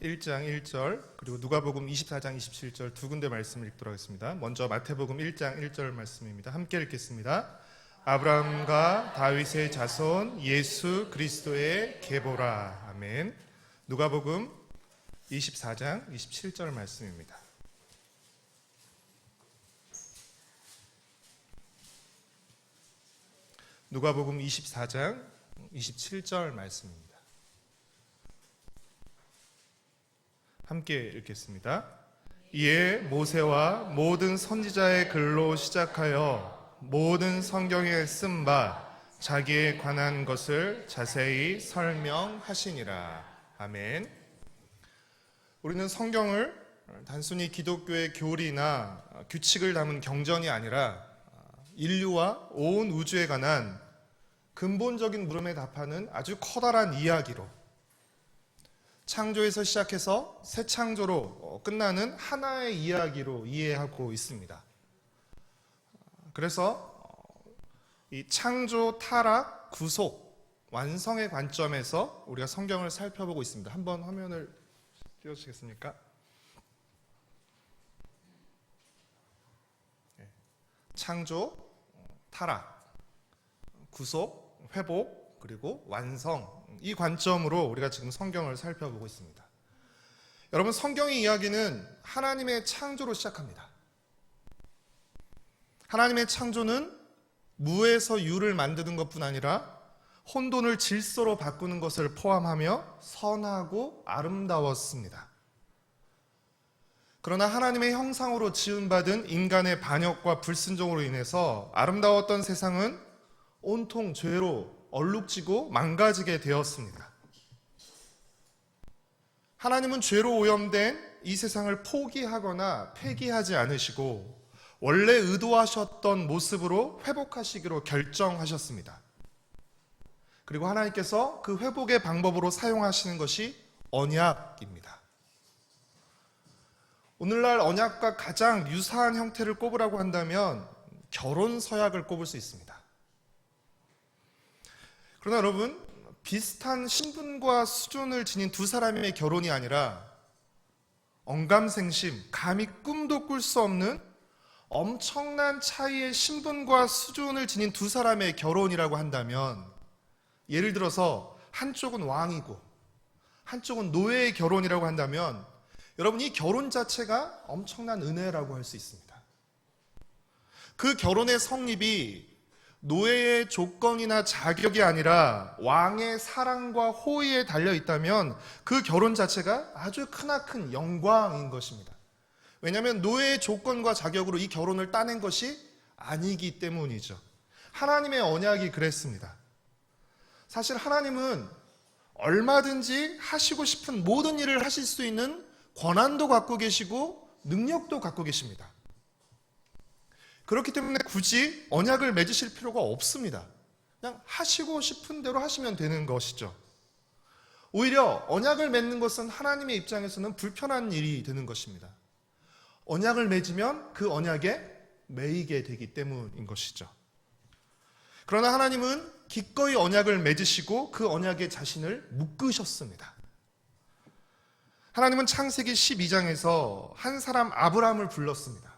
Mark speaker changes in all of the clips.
Speaker 1: 1장 1절 그리고 누가복음 24장 27절 두 군데 말씀을 읽도록 하겠습니다. 먼저 마태복음 1장 1절 말씀입니다. 함께 읽겠습니다. 아브라함과 다윗의 자손 예수 그리스도의 계보라. 아멘. 누가복음 24장 27절 말씀입니다. 누가복음 24장 27절 말씀입니다. 함께 읽겠습니다. 이에 모세와 모든 선지자의 글로 시작하여 모든 성경에 쓴 바 자기에 관한 것을 자세히 설명하시니라. 아멘. 우리는 성경을 단순히 기독교의 교리나 규칙을 담은 경전이 아니라 인류와 온 우주에 관한 근본적인 물음에 답하는 아주 커다란 이야기로, 창조에서 시작해서 새 창조로 끝나는 하나의 이야기로 이해하고 있습니다. 그래서 이 창조, 타락, 구속, 완성의 관점에서 우리가 성경을 살펴보고 있습니다. 한번 화면을 띄워주시겠습니까? 창조, 타락, 구속, 회복, 그리고 완성, 이 관점으로 우리가 지금 성경을 살펴보고 있습니다. 여러분, 성경의 이야기는 하나님의 창조로 시작합니다. 하나님의 창조는 무에서 유를 만드는 것뿐 아니라 혼돈을 질서로 바꾸는 것을 포함하며 선하고 아름다웠습니다. 그러나 하나님의 형상으로 지음받은 인간의 반역과 불순종으로 인해서 아름다웠던 세상은 온통 죄로 얼룩지고 망가지게 되었습니다. 하나님은 죄로 오염된 이 세상을 포기하거나 폐기하지 않으시고 원래 의도하셨던 모습으로 회복하시기로 결정하셨습니다. 그리고 하나님께서 그 회복의 방법으로 사용하시는 것이 언약입니다. 오늘날 언약과 가장 유사한 형태를 꼽으라고 한다면 결혼 서약을 꼽을 수 있습니다. 그러나 여러분, 비슷한 신분과 수준을 지닌 두 사람의 결혼이 아니라 언감생심, 감히 꿈도 꿀 수 없는 엄청난 차이의 신분과 수준을 지닌 두 사람의 결혼이라고 한다면, 예를 들어서 한쪽은 왕이고 한쪽은 노예의 결혼이라고 한다면 여러분, 이 결혼 자체가 엄청난 은혜라고 할 수 있습니다. 그 결혼의 성립이 노예의 조건이나 자격이 아니라 왕의 사랑과 호의에 달려 있다면 그 결혼 자체가 아주 크나큰 영광인 것입니다. 왜냐하면 노예의 조건과 자격으로 이 결혼을 따낸 것이 아니기 때문이죠. 하나님의 언약이 그랬습니다. 사실 하나님은 얼마든지 하시고 싶은 모든 일을 하실 수 있는 권한도 갖고 계시고 능력도 갖고 계십니다. 그렇기 때문에 굳이 언약을 맺으실 필요가 없습니다. 그냥 하시고 싶은 대로 하시면 되는 것이죠. 오히려 언약을 맺는 것은 하나님의 입장에서는 불편한 일이 되는 것입니다. 언약을 맺으면 그 언약에 매이게 되기 때문인 것이죠. 그러나 하나님은 기꺼이 언약을 맺으시고 그 언약에 자신을 묶으셨습니다. 하나님은 창세기 12장에서 한 사람 아브라함을 불렀습니다.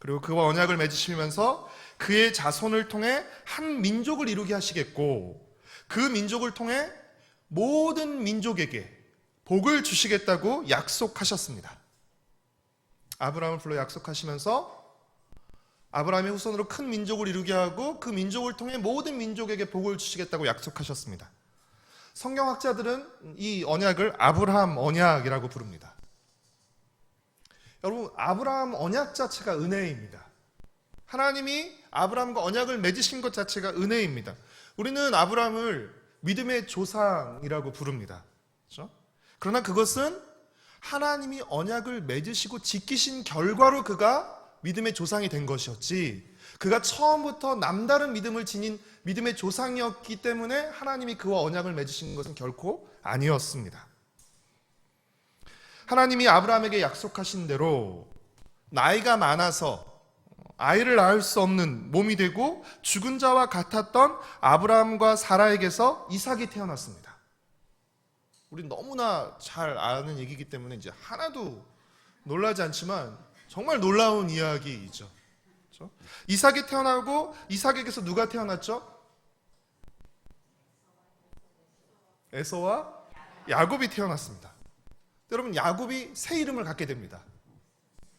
Speaker 1: 그리고 그와 언약을 맺으시면서 그의 자손을 통해 한 민족을 이루게 하시겠고 그 민족을 통해 모든 민족에게 복을 주시겠다고 약속하셨습니다. 아브라함을 불러 약속하시면서 아브라함의 후손으로 큰 민족을 이루게 하고 그 민족을 통해 모든 민족에게 복을 주시겠다고 약속하셨습니다. 성경학자들은 이 언약을 아브라함 언약이라고 부릅니다. 여러분, 아브라함 언약 자체가 은혜입니다. 하나님이 아브라함과 언약을 맺으신 것 자체가 은혜입니다. 우리는 아브라함을 믿음의 조상이라고 부릅니다. 그렇죠? 그러나 그것은 하나님이 언약을 맺으시고 지키신 결과로 그가 믿음의 조상이 된 것이었지, 그가 처음부터 남다른 믿음을 지닌 믿음의 조상이었기 때문에 하나님이 그와 언약을 맺으신 것은 결코 아니었습니다. 하나님이 아브라함에게 약속하신 대로 나이가 많아서 아이를 낳을 수 없는 몸이 되고 죽은 자와 같았던 아브라함과 사라에게서 이삭이 태어났습니다. 우린 너무나 잘 아는 얘기이기 때문에 이제 하나도 놀라지 않지만 정말 놀라운 이야기이죠. 그렇죠? 이삭이 태어나고 이삭에게서 누가 태어났죠? 에서와 야곱이 태어났습니다. 여러분, 야곱이 새 이름을 갖게 됩니다.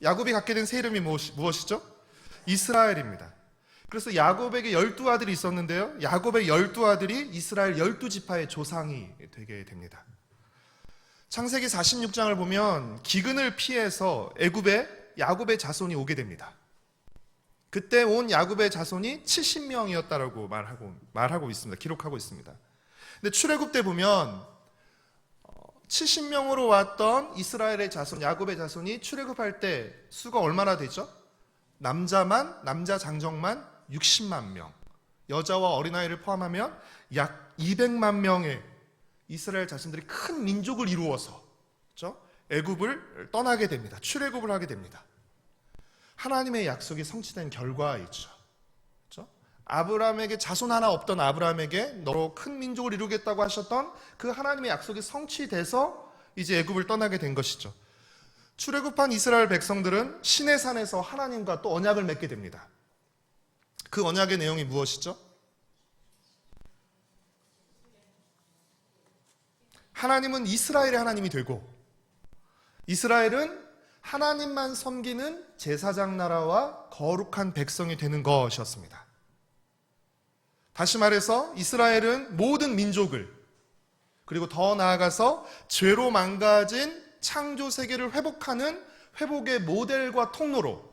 Speaker 1: 야곱이 갖게 된 새 이름이 무엇이죠? 이스라엘입니다. 그래서 야곱에게 12아들이 있었는데요, 야곱의 12아들이 이스라엘 12지파의 조상이 되게 됩니다. 창세기 46장을 보면 기근을 피해서 애굽에 야곱의 자손이 오게 됩니다. 그때 온 야곱의 자손이 70명이었다라고 말하고 있습니다. 기록하고 있습니다. 근데 출애굽 때 보면 70명으로 왔던 이스라엘의 자손, 야곱의 자손이 출애굽할 때 수가 얼마나 되죠? 남자 장정만 60만 명, 여자와 어린아이를 포함하면 약 200만 명의 이스라엘 자손들이 큰 민족을 이루어서, 그렇죠? 애굽을 떠나게 됩니다. 출애굽을 하게 됩니다. 하나님의 약속이 성취된 결과이죠. 그렇죠? 아브라함에게 자손 하나 없던 아브라함에게 너로 큰 민족을 이루겠다고 하셨던 그 하나님의 약속이 성취돼서 이제 애굽을 떠나게 된 것이죠. 출애굽한 이스라엘 백성들은 시내산에서 하나님과 또 언약을 맺게 됩니다. 그 언약의 내용이 무엇이죠? 하나님은 이스라엘의 하나님이 되고 이스라엘은 하나님만 섬기는 제사장 나라와 거룩한 백성이 되는 것이었습니다. 다시 말해서 이스라엘은 모든 민족을, 그리고 더 나아가서 죄로 망가진 창조 세계를 회복하는 회복의 모델과 통로로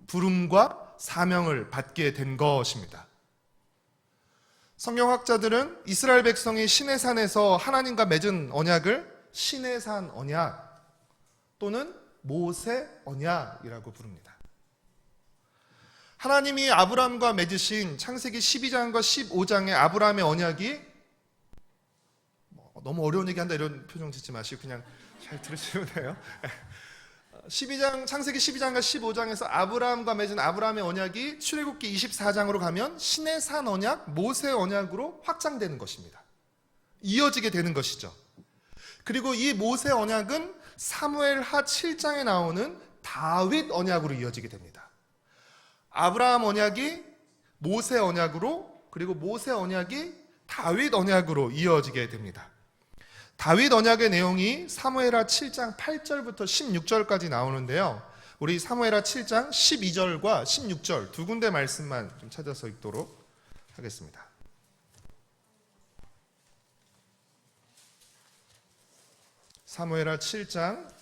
Speaker 1: 부름과 사명을 받게 된 것입니다. 성경학자들은 이스라엘 백성이 시내산에서 하나님과 맺은 언약을 시내산 언약 또는 모세 언약이라고 부릅니다. 하나님이 아브라함과 맺으신 창세기 12장과 15장의 아브라함의 언약이, 너무 어려운 얘기한다 이런 표정 짓지 마시고 그냥 잘 들으시면 돼요. 창세기 12장과 15장에서 아브라함과 맺은 아브라함의 언약이 출애굽기 24장으로 가면 시내산 언약, 모세 언약으로 확장되는 것입니다. 이어지게 되는 것이죠. 그리고 이 모세 언약은 사무엘하 7장에 나오는 다윗 언약으로 이어지게 됩니다. 아브라함 언약이 모세 언약으로, 그리고 모세 언약이 다윗 언약으로 이어지게 됩니다. 다윗 언약의 내용이 사무엘하 7장 8절부터 16절까지 나오는데요, 우리 사무엘하 7장 12절과 16절 두 군데 말씀만 좀 찾아서 읽도록 하겠습니다. 사무엘하 7장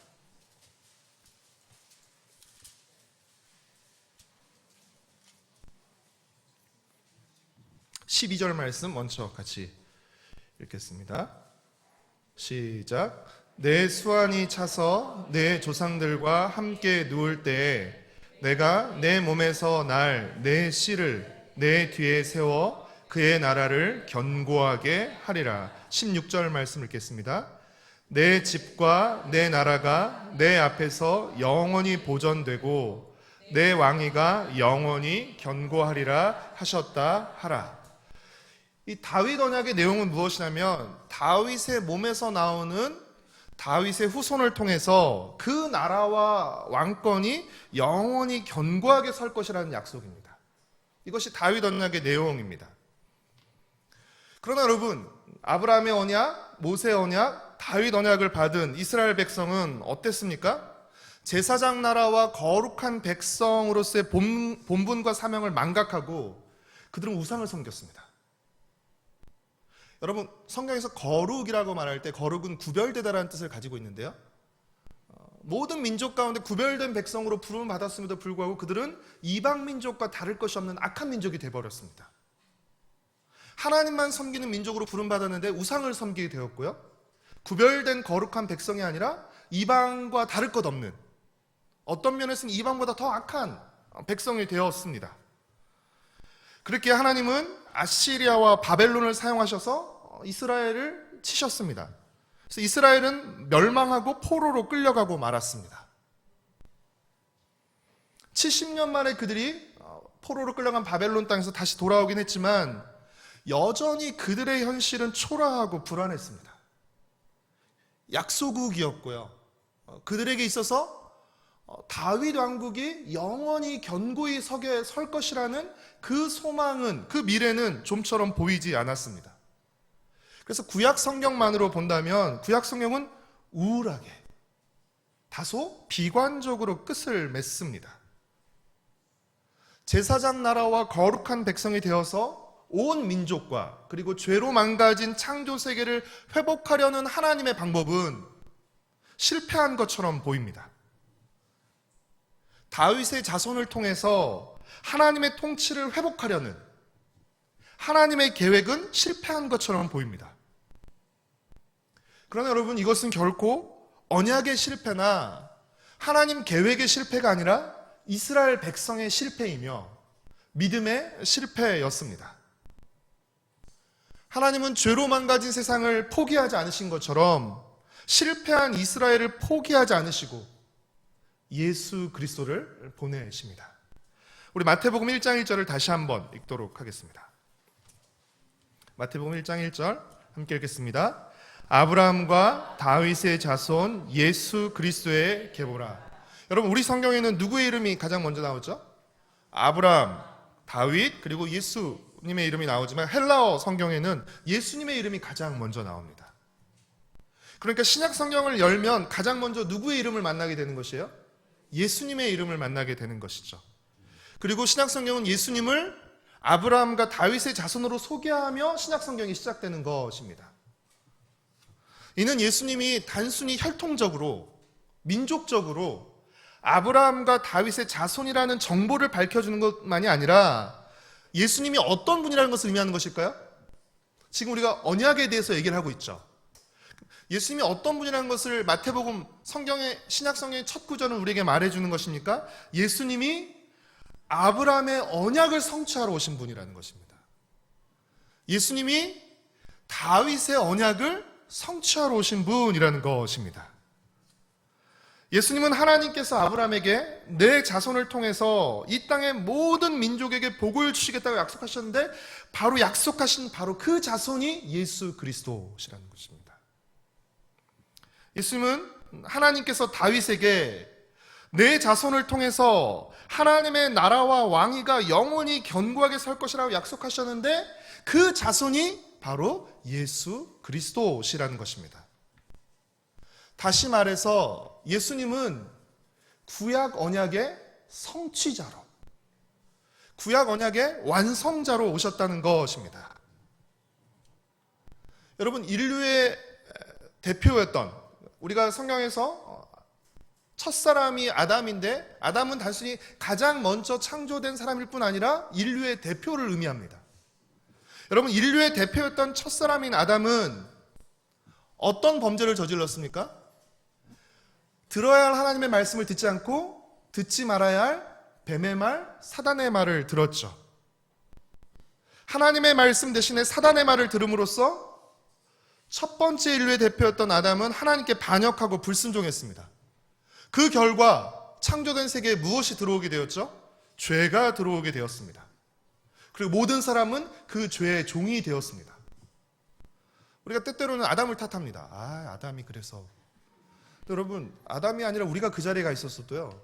Speaker 1: 12절 말씀 먼저 같이 읽겠습니다. 시작. 내 수완이 차서 내 조상들과 함께 누울 때에 내가 내 몸에서 날 내 씨를 내 뒤에 세워 그의 나라를 견고하게 하리라. 16절 말씀 읽겠습니다. 내 집과 내 나라가 내 앞에서 영원히 보존되고 내 왕위가 영원히 견고하리라 하셨다 하라. 이 다윗 언약의 내용은 무엇이냐면 다윗의 몸에서 나오는 다윗의 후손을 통해서 그 나라와 왕권이 영원히 견고하게 설 것이라는 약속입니다. 이것이 다윗 언약의 내용입니다. 그러나 여러분, 아브라함의 언약, 모세 언약, 다윗 언약을 받은 이스라엘 백성은 어땠습니까? 제사장 나라와 거룩한 백성으로서의 본분과 사명을 망각하고 그들은 우상을 섬겼습니다. 여러분, 성경에서 거룩이라고 말할 때 거룩은 구별되다라는 뜻을 가지고 있는데요, 모든 민족 가운데 구별된 백성으로 부름을 받았음에도 불구하고 그들은 이방 민족과 다를 것이 없는 악한 민족이 되어버렸습니다. 하나님만 섬기는 민족으로 부름받았는데 우상을 섬기게 되었고요, 구별된 거룩한 백성이 아니라 이방과 다를 것 없는, 어떤 면에서는 이방보다 더 악한 백성이 되었습니다. 그렇게 하나님은 아시리아와 바벨론을 사용하셔서 이스라엘을 치셨습니다. 그래서 이스라엘은 멸망하고 포로로 끌려가고 말았습니다. 70년 만에 그들이 포로로 끌려간 바벨론 땅에서 다시 돌아오긴 했지만 여전히 그들의 현실은 초라하고 불안했습니다. 약소국이었고요. 그들에게 있어서 다윗 왕국이 영원히 견고히 설 것이라는 그 소망은, 그 미래는 좀처럼 보이지 않았습니다. 그래서 구약 성경만으로 본다면 구약 성경은 우울하게, 다소 비관적으로 끝을 맺습니다. 제사장 나라와 거룩한 백성이 되어서 온 민족과 그리고 죄로 망가진 창조 세계를 회복하려는 하나님의 방법은 실패한 것처럼 보입니다. 다윗의 자손을 통해서 하나님의 통치를 회복하려는 하나님의 계획은 실패한 것처럼 보입니다. 그러나 여러분, 이것은 결코 언약의 실패나 하나님 계획의 실패가 아니라 이스라엘 백성의 실패이며 믿음의 실패였습니다. 하나님은 죄로 망가진 세상을 포기하지 않으신 것처럼 실패한 이스라엘을 포기하지 않으시고 예수 그리스도를 보내십니다. 우리 마태복음 1장 1절을 다시 한번 읽도록 하겠습니다. 마태복음 1장 1절 함께 읽겠습니다. 아브라함과 다윗의 자손 예수 그리스도의 계보라. 여러분, 우리 성경에는 누구의 이름이 가장 먼저 나오죠? 아브라함, 다윗, 그리고 예수님의 이름이 나오지만 헬라어 성경에는 예수님의 이름이 가장 먼저 나옵니다. 그러니까 신약 성경을 열면 가장 먼저 누구의 이름을 만나게 되는 것이에요? 예수님의 이름을 만나게 되는 것이죠. 그리고 신약 성경은 예수님을 아브라함과 다윗의 자손으로 소개하며 신약 성경이 시작되는 것입니다. 이는 예수님이 단순히 혈통적으로, 민족적으로 아브라함과 다윗의 자손이라는 정보를 밝혀주는 것만이 아니라 예수님이 어떤 분이라는 것을 의미하는 것일까요? 지금 우리가 언약에 대해서 얘기를 하고 있죠. 예수님이 어떤 분이라는 것을 마태복음 성경의, 신약 성경의 첫 구절은 우리에게 말해주는 것입니까? 예수님이 아브라함의 언약을 성취하러 오신 분이라는 것입니다. 예수님이 다윗의 언약을 성취하러 오신 분이라는 것입니다. 예수님은 하나님께서 아브라함에게 내 자손을 통해서 이 땅의 모든 민족에게 복을 주시겠다고 약속하셨는데 바로 약속하신 바로 그 자손이 예수 그리스도시라는 것입니다. 예수님은 하나님께서 다윗에게 내 자손을 통해서 하나님의 나라와 왕위가 영원히 견고하게 설 것이라고 약속하셨는데 그 자손이 바로 예수 그리스도시라는 것입니다. 다시 말해서 예수님은 구약 언약의 성취자로, 구약 언약의 완성자로 오셨다는 것입니다. 여러분, 인류의 대표였던, 우리가 성경에서 첫사람이 아담인데 아담은 단순히 가장 먼저 창조된 사람일 뿐 아니라 인류의 대표를 의미합니다. 여러분, 인류의 대표였던 첫사람인 아담은 어떤 범죄를 저질렀습니까? 들어야 할 하나님의 말씀을 듣지 않고 듣지 말아야 할 뱀의 말, 사단의 말을 들었죠. 하나님의 말씀 대신에 사단의 말을 들음으로써 첫 번째 인류의 대표였던 아담은 하나님께 반역하고 불순종했습니다. 그 결과 창조된 세계에 무엇이 들어오게 되었죠? 죄가 들어오게 되었습니다. 그리고 모든 사람은 그 죄의 종이 되었습니다. 우리가 때때로는 아담을 탓합니다. 아담이 그래서. 여러분, 아담이 아니라 우리가 그 자리에 가 있었어도요,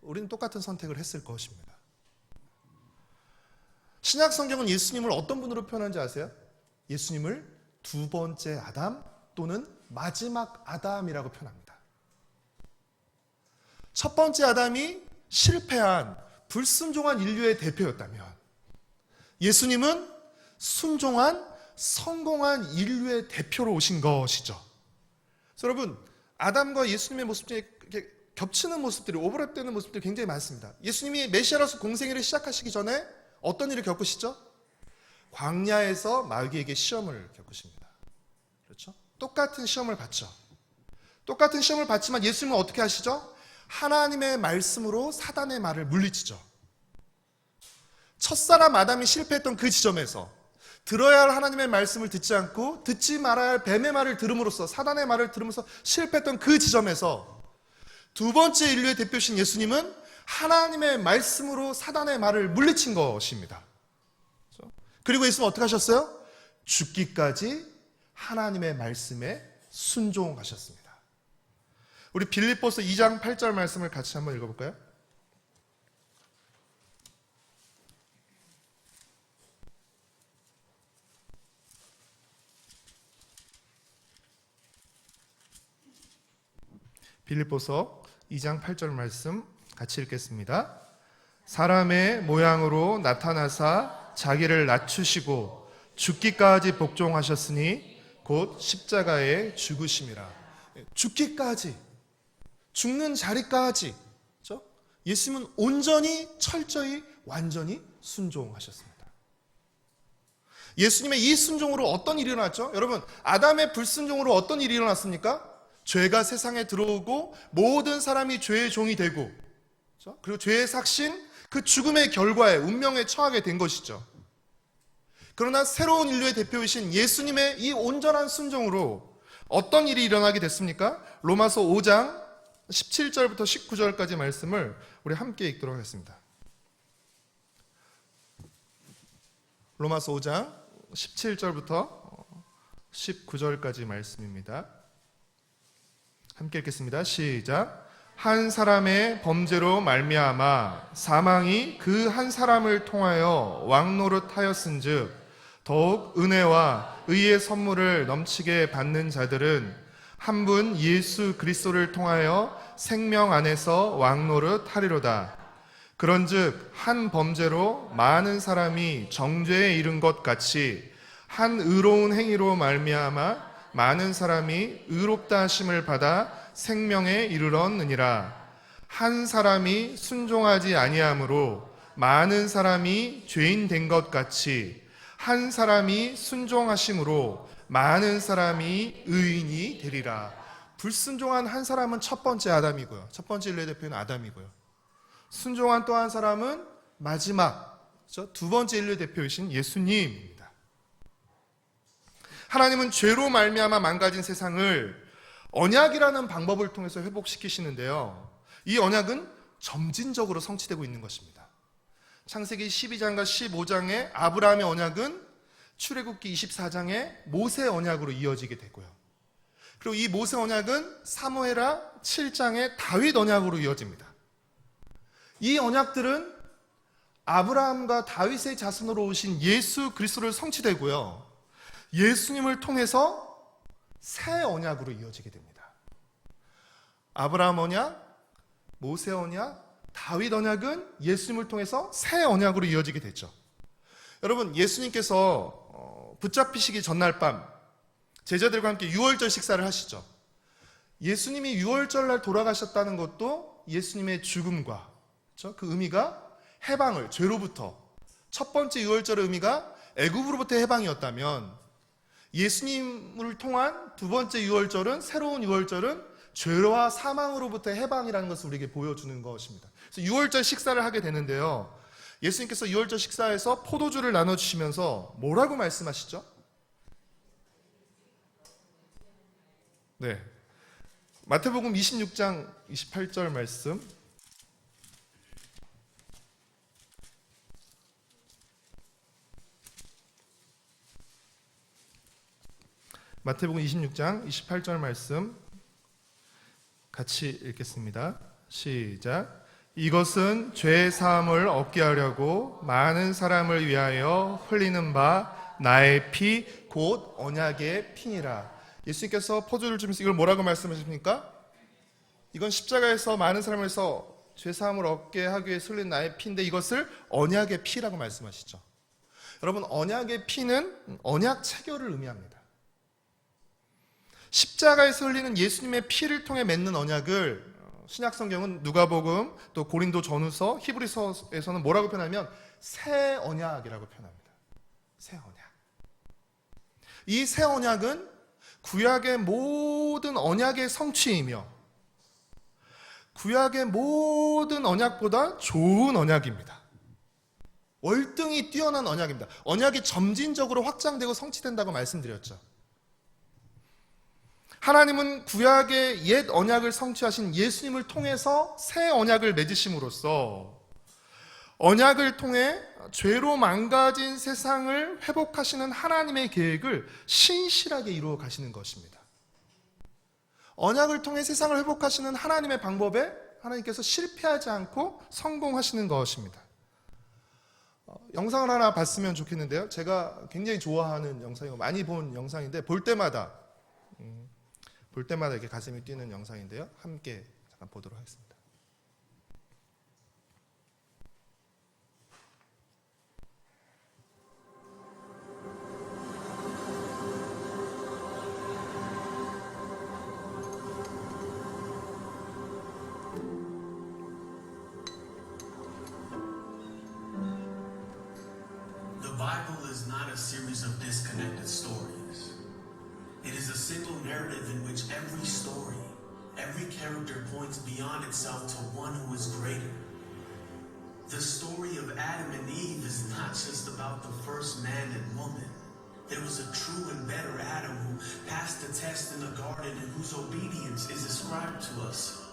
Speaker 1: 우리는 똑같은 선택을 했을 것입니다. 신약 성경은 예수님을 어떤 분으로 표현하는지 아세요? 예수님을 두 번째 아담 또는 마지막 아담이라고 표현합니다. 첫 번째 아담이 실패한 불순종한 인류의 대표였다면 예수님은 순종한 성공한 인류의 대표로 오신 것이죠. 그래서 여러분, 아담과 예수님의 모습 중에 이렇게 겹치는 모습들이, 오버랩되는 모습들이 굉장히 많습니다. 예수님이 메시아로서 공생애를 시작하시기 전에 어떤 일을 겪으시죠? 광야에서 마귀에게 시험을 겪으십니다. 그렇죠? 똑같은 시험을 받죠. 똑같은 시험을 받지만 예수님은 어떻게 하시죠? 하나님의 말씀으로 사단의 말을 물리치죠. 첫사람 아담이 실패했던 그 지점에서 들어야 할 하나님의 말씀을 듣지 않고 듣지 말아야 할 뱀의 말을 들음으로써, 사단의 말을 들으면서 실패했던 그 지점에서 두 번째 인류의 대표신 예수님은 하나님의 말씀으로 사단의 말을 물리친 것입니다. 그리고 예수님은 어떻게 하셨어요? 죽기까지 하나님의 말씀에 순종하셨습니다. 우리 빌립보서 2장 8절 말씀을 같이 한번 읽어볼까요? 빌립보서 2장 8절 말씀 같이 읽겠습니다. 사람의 모양으로 나타나사 자기를 낮추시고 죽기까지 복종하셨으니 곧 십자가에 죽으심이라. 죽기까지, 죽는 자리까지, 그렇죠? 예수님은 온전히 철저히 완전히 순종하셨습니다. 예수님의 이 순종으로 어떤 일이 일어났죠? 여러분, 아담의 불순종으로 어떤 일이 일어났습니까? 죄가 세상에 들어오고 모든 사람이 죄의 종이 되고, 그렇죠? 그리고 죄의 삭신, 그 죽음의 결과에 운명에 처하게 된 것이죠. 그러나 새로운 인류의 대표이신 예수님의 이 온전한 순종으로 어떤 일이 일어나게 됐습니까? 로마서 5장 17절부터 19절까지 말씀을 우리 함께 읽도록 하겠습니다. 로마서 5장 17절부터 19절까지 말씀입니다. 함께 읽겠습니다. 시작. 한 사람의 범죄로 말미암아 사망이 그 한 사람을 통하여 왕노릇하였은즉 더욱 은혜와 의의 선물을 넘치게 받는 자들은 한 분 예수 그리스도를 통하여 생명 안에서 왕노릇하리로다. 그런즉 한 범죄로 많은 사람이 정죄에 이른 것 같이 한 의로운 행위로 말미암아 많은 사람이 의롭다 하심을 받아 생명에 이르렀느니라. 한 사람이 순종하지 아니함으로 많은 사람이 죄인 된 것 같이 한 사람이 순종하심으로 많은 사람이 의인이 되리라. 불순종한 한 사람은 첫 번째 아담이고요. 첫 번째 인류의 대표는 아담이고요. 순종한 또 한 사람은 마지막, 그렇죠? 두 번째 인류의 대표이신 예수님입니다. 하나님은 죄로 말미암아 망가진 세상을 언약이라는 방법을 통해서 회복시키시는데요. 이 언약은 점진적으로 성취되고 있는 것입니다. 창세기 12장과 15장의 아브라함의 언약은 출애굽기 24장의 모세 언약으로 이어지게 되고요. 그리고 이 모세 언약은 사무엘하 7장의 다윗 언약으로 이어집니다. 이 언약들은 아브라함과 다윗의 자손으로 오신 예수 그리스도를 성취되고요. 예수님을 통해서 새 언약으로 이어지게 됩니다. 아브라함 언약, 모세 언약, 다윗 언약은 예수님을 통해서 새 언약으로 이어지게 됐죠. 여러분, 예수님께서 붙잡히시기 전날 밤 제자들과 함께 유월절 식사를 하시죠. 예수님이 유월절날 돌아가셨다는 것도 예수님의 죽음과, 그렇죠? 그 의미가 해방을, 죄로부터, 첫 번째 유월절의 의미가 애굽으로부터의 해방이었다면 예수님을 통한 두 번째 유월절은, 새로운 유월절은 죄와 사망으로부터의 해방이라는 것을 우리에게 보여주는 것입니다. 그래서 유월절 식사를 하게 되는데요. 예수님께서 유월절 식사에서 포도주를 나눠주시면서 뭐라고 말씀하시죠? 네, 마태복음 26장 28절 말씀, 마태복음 26장 28절 말씀 같이 읽겠습니다. 시작. 이것은 죄 사함을 얻게 하려고 많은 사람을 위하여 흘리는 바 나의 피 곧 언약의 피니라. 예수님께서 포도주를 주면서 이걸 뭐라고 말씀하십니까? 이건 십자가에서 많은 사람을 위해서 죄 사함을 얻게 하기 위해 흘린 나의 피인데 이것을 언약의 피라고 말씀하시죠. 여러분, 언약의 피는 언약 체결을 의미합니다. 십자가에서 흘리는 예수님의 피를 통해 맺는 언약을 신약성경은 누가복음, 또 고린도 전후서, 히브리서에서는 뭐라고 표현하면 새 언약이라고 표현합니다. 새 언약. 이 새 언약은 구약의 모든 언약의 성취이며 구약의 모든 언약보다 좋은 언약입니다. 월등히 뛰어난 언약입니다. 언약이 점진적으로 확장되고 성취된다고 말씀드렸죠. 하나님은 구약의 옛 언약을 성취하신 예수님을 통해서 새 언약을 맺으심으로써 언약을 통해 죄로 망가진 세상을 회복하시는 하나님의 계획을 신실하게 이루어 가시는 것입니다. 언약을 통해 세상을 회복하시는 하나님의 방법에 하나님께서 실패하지 않고 성공하시는 것입니다. 영상을 하나 봤으면 좋겠는데요. 제가 굉장히 좋아하는 영상이고 많이 본 영상인데 볼 때마다 이렇게 가슴이 뛰는 영상인데요. 함께 잠깐 보도록 하겠습니다.
Speaker 2: The Bible is not a series of disconnected stories. It is a single narrative in which every story, every character points beyond itself to one who is greater. The story of Adam and Eve is not just about the first man and woman. There was a true and better Adam who passed the test in the garden and whose obedience is ascribed to us.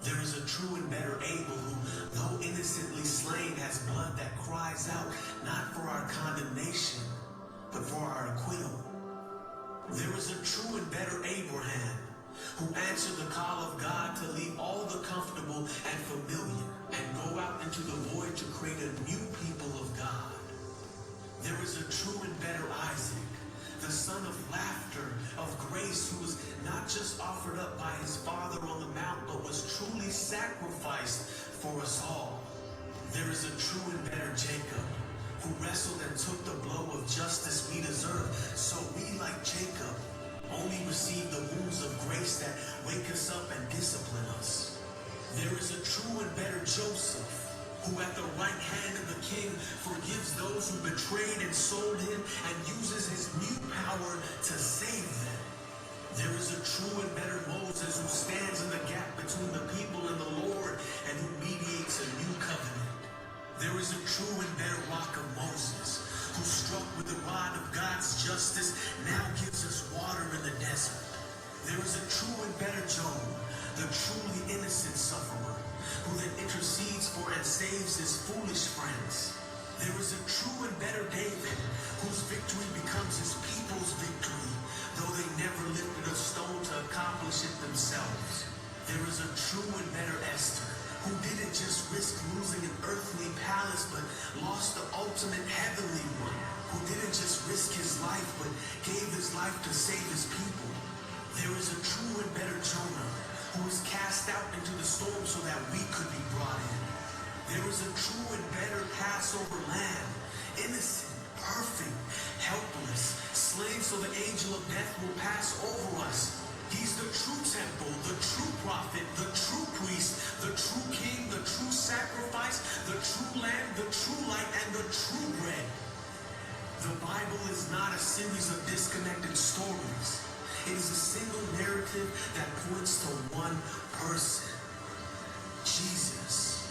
Speaker 2: There is a true and better Abel who, though innocently slain, has blood that cries out, not for our condemnation, but for our acquittal. There is a true and better Abraham who answered the call of God to leave all the comfortable and familiar and go out into the void to create a new people of God. There is a true and better Isaac, the son of laughter, of grace, who was not just offered up by his father on the mount, but was truly sacrificed for us all. There is a true and better Jacob, who wrestled and took the blow of justice we deserve, so we, like Jacob, only receive the wounds of grace that wake us up and discipline us. There is a true and better Joseph, who at the right hand of the king forgives those who betrayed and sold him and uses his new power to save them. There is a true and better Moses who stands in the gap between the people and the Lord and who mediates a new covenant. There is a true and better rock of Moses who, struck with the rod of God's justice, now gives us water in the desert. There is a true and better Job, the truly innocent sufferer, who then intercedes for and saves his foolish friends. There is a true and better David, whose victory becomes his people's victory, though they never lifted a stone to accomplish it themselves. There is a true and better Esther, who didn't just risk losing an earthly palace, but lost the ultimate heavenly one, who didn't just risk his life, but gave his life to save his people. There is a true and better Jonah, who was cast out into the storm so that we could be brought in. There is a true and better Passover lamb, innocent, perfect, helpless, slain so the angel of death will pass over us. He's the true temple, the true prophet, the true priest, the true king, the true sacrifice, the true lamb, the true light, and the true bread. The Bible is not a series of disconnected stories. It is a single narrative that points to one person, Jesus.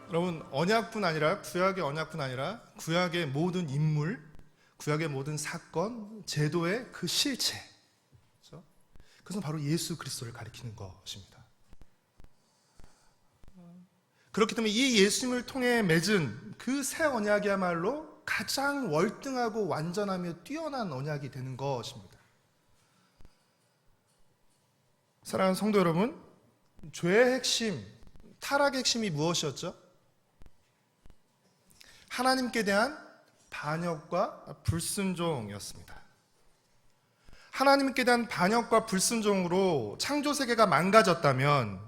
Speaker 1: 여러분, 언약뿐 아니라 구약의 언약뿐 아니라 구약의 모든 인물, 구약의 모든 사건, 제도의 그 실체, 그렇죠? 그것은 바로 예수 그리스도를 가리키는 것입니다. 그렇기 때문에 이 예수님을 통해 맺은 그 새 언약이야말로 가장 월등하고 완전하며 뛰어난 언약이 되는 것입니다. 사랑하는 성도 여러분, 죄의 핵심, 타락의 핵심이 무엇이었죠? 하나님께 대한 반역과 불순종이었습니다. 하나님께 대한 반역과 불순종으로 창조세계가 망가졌다면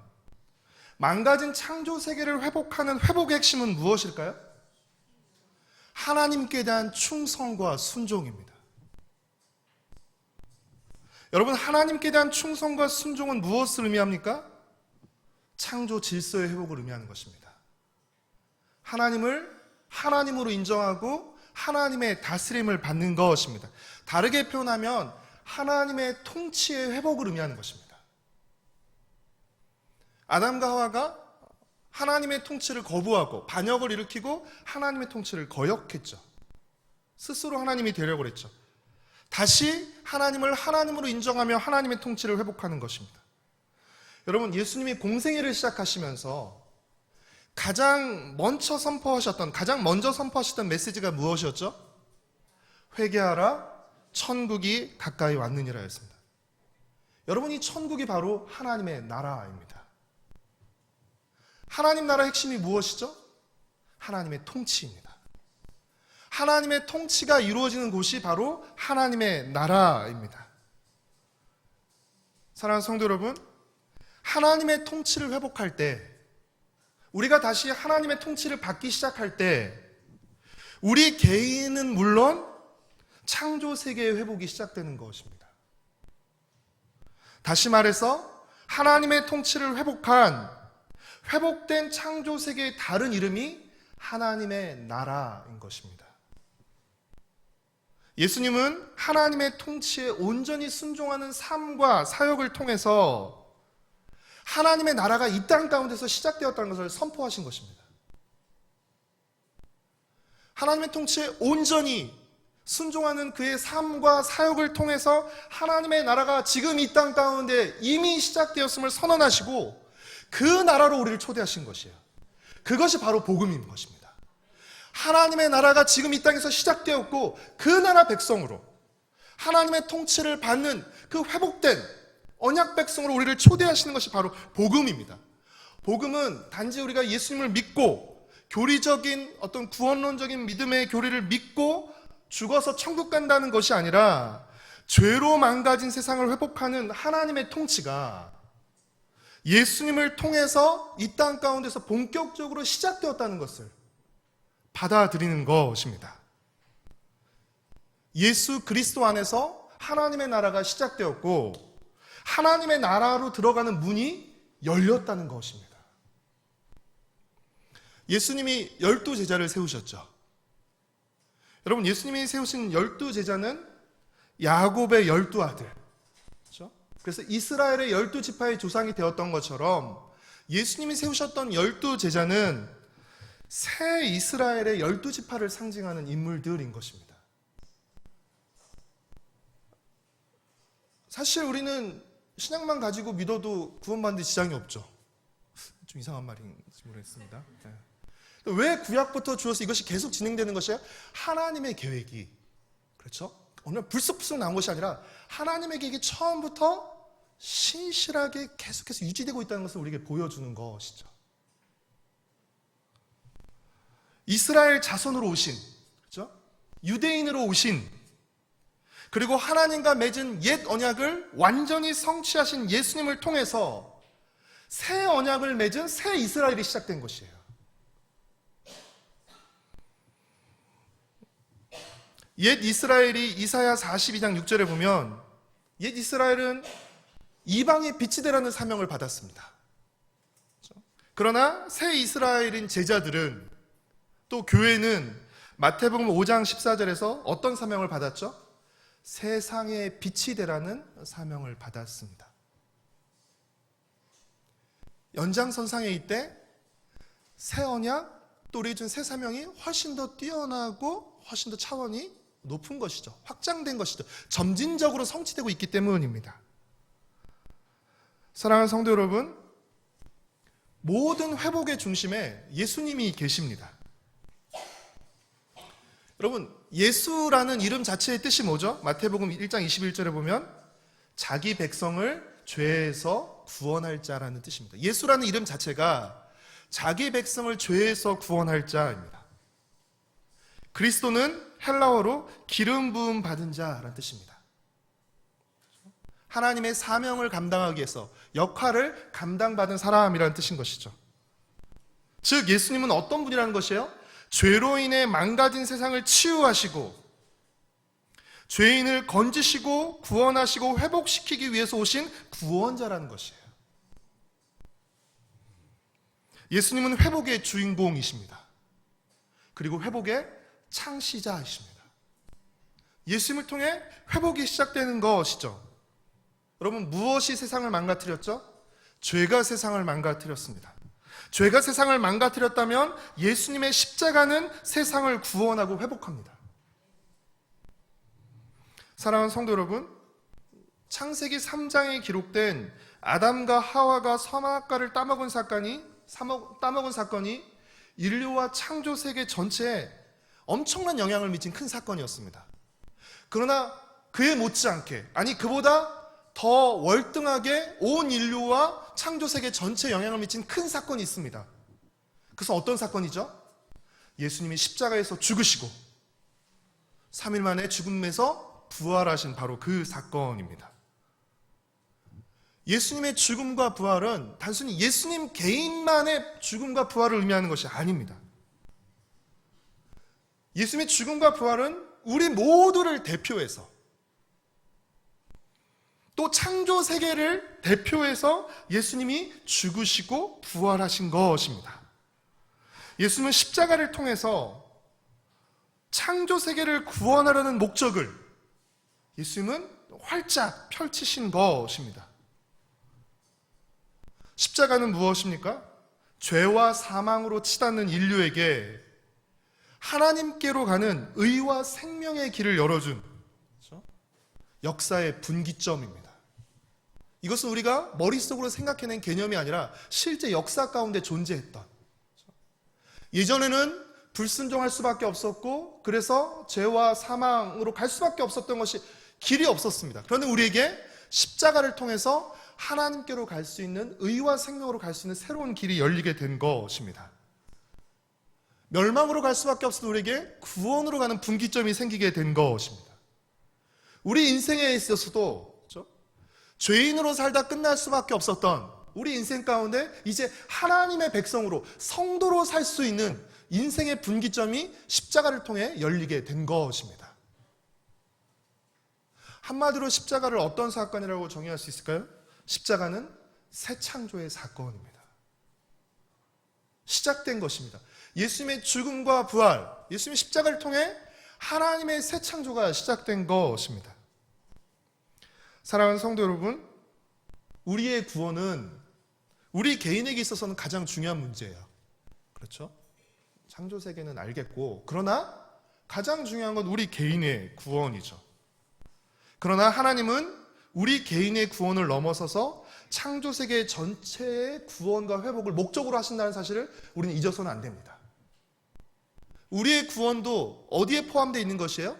Speaker 1: 망가진 창조세계를 회복하는 회복의 핵심은 무엇일까요? 하나님께 대한 충성과 순종입니다. 여러분, 하나님께 대한 충성과 순종은 무엇을 의미합니까? 창조 질서의 회복을 의미하는 것입니다. 하나님을 하나님으로 인정하고 하나님의 다스림을 받는 것입니다. 다르게 표현하면 하나님의 통치의 회복을 의미하는 것입니다. 아담과 하와가 하나님의 통치를 거부하고 반역을 일으키고 하나님의 통치를 거역했죠. 스스로 하나님이 되려고 그랬죠. 다시 하나님을 하나님으로 인정하며 하나님의 통치를 회복하는 것입니다. 여러분, 예수님이 공생애를 시작하시면서 가장 먼저 선포하셨던 메시지가 무엇이었죠? 회개하라, 천국이 가까이 왔느니라 였습니다. 여러분, 이 천국이 바로 하나님의 나라입니다. 하나님 나라의 핵심이 무엇이죠? 하나님의 통치입니다. 하나님의 통치가 이루어지는 곳이 바로 하나님의 나라입니다. 사랑하는 성도 여러분, 하나님의 통치를 회복할 때, 우리가 다시 하나님의 통치를 받기 시작할 때, 우리 개인은 물론 창조 세계의 회복이 시작되는 것입니다. 다시 말해서 하나님의 통치를 회복된 창조 세계의 다른 이름이 하나님의 나라인 것입니다. 예수님은 하나님의 통치에 온전히 순종하는 삶과 사역을 통해서 하나님의 나라가 이 땅 가운데서 시작되었다는 것을 선포하신 것입니다. 하나님의 통치에 온전히 순종하는 그의 삶과 사역을 통해서 하나님의 나라가 지금 이 땅 가운데 이미 시작되었음을 선언하시고 그 나라로 우리를 초대하신 것이에요. 그것이 바로 복음인 것입니다. 하나님의 나라가 지금 이 땅에서 시작되었고 그 나라 백성으로 하나님의 통치를 받는 그 회복된 언약 백성으로 우리를 초대하시는 것이 바로 복음입니다. 복음은 단지 우리가 예수님을 믿고 교리적인 어떤 구원론적인 믿음의 교리를 믿고 죽어서 천국 간다는 것이 아니라 죄로 망가진 세상을 회복하는 하나님의 통치가 예수님을 통해서 이 땅 가운데서 본격적으로 시작되었다는 것을 받아들이는 것입니다. 예수 그리스도 안에서 하나님의 나라가 시작되었고 하나님의 나라로 들어가는 문이 열렸다는 것입니다. 예수님이 12제자를 세우셨죠. 여러분, 예수님이 세우신 12제자는 야곱의 12아들, 그렇죠? 그래서 이스라엘의 12지파의 조상이 되었던 것처럼 예수님이 세우셨던 12제자는 새 이스라엘의 12지파를 상징하는 인물들인 것입니다. 사실 우리는 신약만 가지고 믿어도 구원받는 데 지장이 없죠. 좀 이상한 말인지 모르겠습니다. 왜 구약부터 주어서 이것이 계속 진행되는 것이에요? 하나님의 계획이, 그렇죠? 어느 날 불쑥불쑥 나온 것이 아니라 하나님의 계획이 처음부터 신실하게 계속해서 유지되고 있다는 것을 우리에게 보여주는 것이죠. 이스라엘 자손으로 오신, 그렇죠? 유대인으로 오신, 그리고 하나님과 맺은 옛 언약을 완전히 성취하신 예수님을 통해서 새 언약을 맺은 새 이스라엘이 시작된 것이에요. 옛 이스라엘이 이사야 42장 6절에 보면 옛 이스라엘은 이방의 빛이 되라는 사명을 받았습니다. 그러나 새 이스라엘인 제자들은, 또 교회는 마태복음 5장 14절에서 어떤 사명을 받았죠? 세상의 빛이 되라는 사명을 받았습니다. 연장선상에 이때 새 언약, 또 우리 준 새 사명이 훨씬 더 뛰어나고 훨씬 더 차원이 높은 것이죠. 확장된 것이죠. 점진적으로 성취되고 있기 때문입니다. 사랑하는 성도 여러분, 모든 회복의 중심에 예수님이 계십니다. 여러분, 예수라는 이름 자체의 뜻이 뭐죠? 마태복음 1장 21절에 보면 자기 백성을 죄에서 구원할 자라는 뜻입니다. 예수라는 이름 자체가 자기 백성을 죄에서 구원할 자입니다. 그리스도는 헬라어로 기름 부음 받은 자라는 뜻입니다. 하나님의 사명을 감당하기 위해서 역할을 감당받은 사람이라는 뜻인 것이죠. 즉 예수님은 어떤 분이라는 것이에요? 죄로 인해 망가진 세상을 치유하시고 죄인을 건지시고 구원하시고 회복시키기 위해서 오신 구원자라는 것이에요. 예수님은 회복의 주인공이십니다. 그리고 회복의 창시자이십니다. 예수님을 통해 회복이 시작되는 것이죠. 여러분, 무엇이 세상을 망가뜨렸죠? 죄가 세상을 망가뜨렸습니다. 죄가 세상을 망가뜨렸다면 예수님의 십자가는 세상을 구원하고 회복합니다. 사랑하는 성도 여러분, 창세기 3장에 기록된 아담과 하와가 선악과를 따먹은 사건이 인류와 창조 세계 전체에 엄청난 영향을 미친 큰 사건이었습니다. 그러나 그에 못지않게, 아니 그보다 더 월등하게 온 인류와 창조 세계 전체에 영향을 미친 큰 사건이 있습니다. 그래서 어떤 사건이죠? 예수님이 십자가에서 죽으시고 3일 만에 죽음에서 부활하신 바로 그 사건입니다. 예수님의 죽음과 부활은 단순히 예수님 개인만의 죽음과 부활을 의미하는 것이 아닙니다. 예수님의 죽음과 부활은 우리 모두를 대표해서, 또 창조 세계를 대표해서 예수님이 죽으시고 부활하신 것입니다. 예수님은 십자가를 통해서 창조 세계를 구원하려는 목적을 예수님은 활짝 펼치신 것입니다. 십자가는 무엇입니까? 죄와 사망으로 치닫는 인류에게 하나님께로 가는 의와 생명의 길을 열어준 역사의 분기점입니다. 이것은 우리가 머릿속으로 생각해낸 개념이 아니라 실제 역사 가운데 존재했던, 예전에는 불순종할 수밖에 없었고 그래서 죄와 사망으로 갈 수밖에 없었던 것이 길이 없었습니다. 그런데 우리에게 십자가를 통해서 하나님께로 갈 수 있는, 의와 생명으로 갈 수 있는 새로운 길이 열리게 된 것입니다. 멸망으로 갈 수밖에 없었던 우리에게 구원으로 가는 분기점이 생기게 된 것입니다. 우리 인생에 있어서도 죄인으로 살다 끝날 수밖에 없었던 우리 인생 가운데 이제 하나님의 백성으로, 성도로 살 수 있는 인생의 분기점이 십자가를 통해 열리게 된 것입니다. 한마디로 십자가를 어떤 사건이라고 정의할 수 있을까요? 십자가는 새 창조의 사건입니다. 시작된 것입니다. 예수님의 죽음과 부활, 예수님의 십자가를 통해 하나님의 새 창조가 시작된 것입니다. 사랑하는 성도 여러분, 우리의 구원은 우리 개인에게 있어서는 가장 중요한 문제예요. 그렇죠? 창조 세계는 알겠고, 그러나 가장 중요한 건 우리 개인의 구원이죠. 그러나 하나님은 우리 개인의 구원을 넘어서서 창조 세계 전체의 구원과 회복을 목적으로 하신다는 사실을 우리는 잊어서는 안 됩니다. 우리의 구원도 어디에 포함되어 있는 것이에요?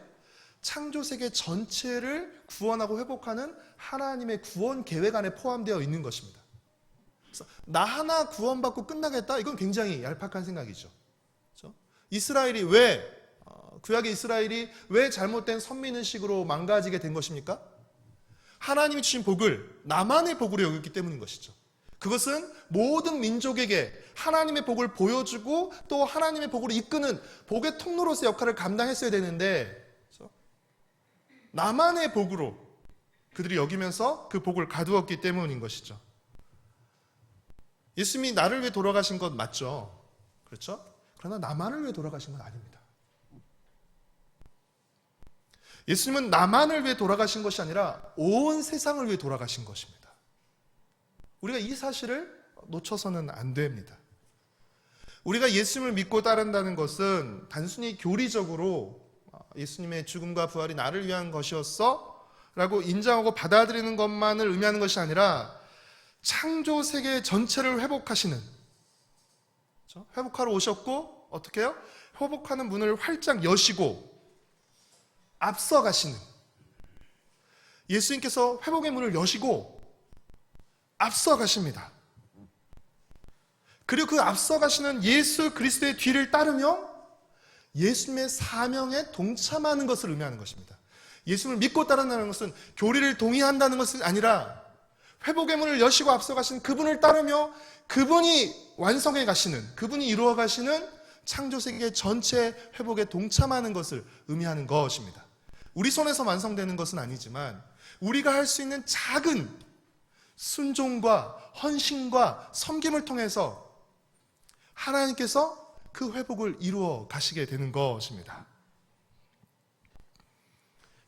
Speaker 1: 창조 세계 전체를 구원하고 회복하는 하나님의 구원 계획 안에 포함되어 있는 것입니다. 그래서 나 하나 구원받고 끝나겠다? 이건 굉장히 얄팍한 생각이죠. 그렇죠? 이스라엘이 구약의 이스라엘이 왜 잘못된 선민의식으로 망가지게 된 것입니까? 하나님이 주신 복을 나만의 복으로 여겼기 때문인 것이죠. 그것은 모든 민족에게 하나님의 복을 보여주고 또 하나님의 복으로 이끄는 복의 통로로서의 역할을 감당했어야 되는데, 나만의 복으로 그들이 여기면서 그 복을 가두었기 때문인 것이죠. 예수님이 나를 위해 돌아가신 것 맞죠? 그렇죠? 그러나 나만을 위해 돌아가신 건 아닙니다. 예수님은 나만을 위해 돌아가신 것이 아니라 온 세상을 위해 돌아가신 것입니다. 우리가 이 사실을 놓쳐서는 안 됩니다. 우리가 예수님을 믿고 따른다는 것은 단순히 교리적으로 예수님의 죽음과 부활이 나를 위한 것이었어 라고 인정하고 받아들이는 것만을 의미하는 것이 아니라 창조 세계 전체를 회복하시는, 회복하러 오셨고 어떻게 해요? 회복하는 문을 활짝 여시고 앞서가시는, 예수님께서 회복의 문을 여시고 앞서가십니다. 그리고 그 앞서가시는 예수 그리스도의 뒤를 따르며 예수님의 사명에 동참하는 것을 의미하는 것입니다. 예수님을 믿고 따른다는 것은 교리를 동의한다는 것이 아니라 회복의 문을 여시고 앞서가시는 그분을 따르며 그분이 완성해 가시는, 그분이 이루어 가시는 창조세계 전체 회복에 동참하는 것을 의미하는 것입니다. 우리 손에서 완성되는 것은 아니지만 우리가 할 수 있는 작은 순종과 헌신과 섬김을 통해서 하나님께서 그 회복을 이루어 가시게 되는 것입니다.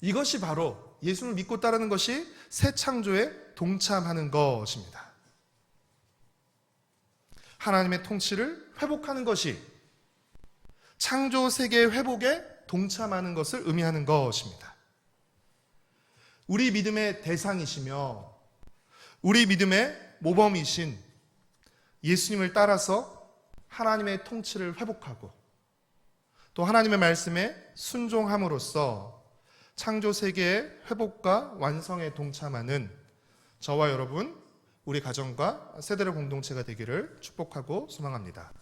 Speaker 1: 이것이 바로 예수를 믿고 따르는 것이 새 창조에 동참하는 것입니다. 하나님의 통치를 회복하는 것이 창조 세계의 회복에 동참하는 것을 의미하는 것입니다. 우리 믿음의 대상이시며 우리 믿음의 모범이신 예수님을 따라서 하나님의 통치를 회복하고 또 하나님의 말씀에 순종함으로써 창조 세계의 회복과 완성에 동참하는 저와 여러분, 우리 가정과 세대의 공동체가 되기를 축복하고 소망합니다.